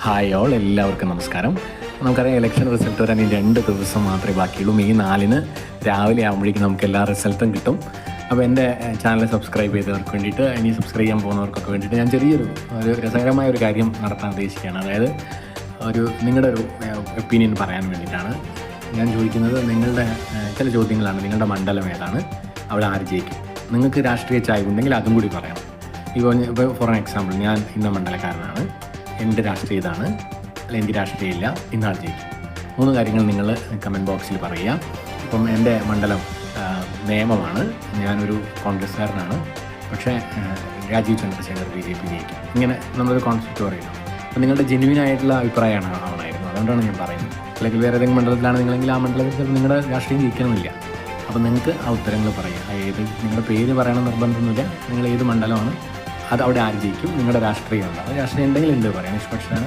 Hi all, എല്ലാവർക്കും നമസ്കാരം. നമുക്കറിയാം ഇലക്ഷൻ റിസൾട്ട് വരാൻ ഈ 2 ദിവസം മാത്രമേ ബാക്കിയുള്ളൂ. മെയ് 4 രാവിലെ ആകുമ്പോഴേക്കും നമുക്ക് എല്ലാ റിസൾട്ടും കിട്ടും. അപ്പോൾ എൻ്റെ ചാനൽ സബ്സ്ക്രൈബ് ചെയ്തവർക്ക് വേണ്ടിയിട്ട്, ഇനി സബ്സ്ക്രൈബ് ചെയ്യാൻ പോകുന്നവർക്കൊക്കെ വേണ്ടിയിട്ട് ഞാൻ ചെറിയൊരു രസകരമായ ഒരു കാര്യം നടത്താൻ ഉദ്ദേശിക്കുകയാണ്. അതായത് നിങ്ങളുടെ ഒരു ഒപ്പീനിയൻ പറയാൻ വേണ്ടിയിട്ടാണ് ഞാൻ ചോദിക്കുന്നത്. നിങ്ങളുടെ ചില ചോദ്യങ്ങളാണ്. നിങ്ങളുടെ മണ്ഡലം ഏതാണ്, അവിടെ ആര് ജയിക്കും, നിങ്ങൾക്ക് രാഷ്ട്രീയ ചായ്വ് ഉണ്ടെങ്കിൽ അതും കൂടി പറയണം. ഇപ്പോൾ ഫോർ എക്സാമ്പിൾ, ഞാൻ ഇന്ന മണ്ഡലക്കാരനാണ്, എൻ്റെ രാഷ്ട്രീയം ഇതാണ്, അല്ലെങ്കിൽ എനിക്ക് രാഷ്ട്രീയമില്ല, ഇന്നാൾ ജയിക്കും. 3 കാര്യങ്ങൾ നിങ്ങൾ കമൻറ്റ് ബോക്സിൽ പറയുക. ഇപ്പം എൻ്റെ മണ്ഡലം നിയമമാണ്, ഞാനൊരു കോൺഗ്രസ്സുകാരനാണ്, പക്ഷേ രാജീവ് ചന്ദ്രശേഖർ BJP ജയിക്കും. ഇങ്ങനെ നമ്മളൊരു കോൺസെപ്റ്റ് പറയുന്നു. അപ്പോൾ നിങ്ങളുടെ ജെന്യുവിനായിട്ടുള്ള അഭിപ്രായമാണ് ആവണമായിരുന്നു. അതുകൊണ്ടാണ് ഞാൻ പറയുന്നത്. അല്ലെങ്കിൽ വേറെ ഏതെങ്കിലും മണ്ഡലത്തിലാണ് നിങ്ങളെങ്കിൽ ആ മണ്ഡലത്തിൽ നിങ്ങളുടെ രാഷ്ട്രീയം ജയിക്കണമെന്നില്ല. അപ്പോൾ നിങ്ങൾക്ക് ആ ഉത്തരങ്ങൾ പറയുക. നിങ്ങളുടെ പേര് പറയണം നിർബന്ധമൊന്നുമില്ല. നിങ്ങൾ ഏത് മണ്ഡലമാണ്, അത് അവിടെ ആര് ജയിക്കും, നിങ്ങളുടെ രാഷ്ട്രീയം ഉണ്ടാവും. രാഷ്ട്രീയം ഉണ്ടെങ്കിൽ എന്ത് പറയാം, നിഷ്പക്ഷമാണ്.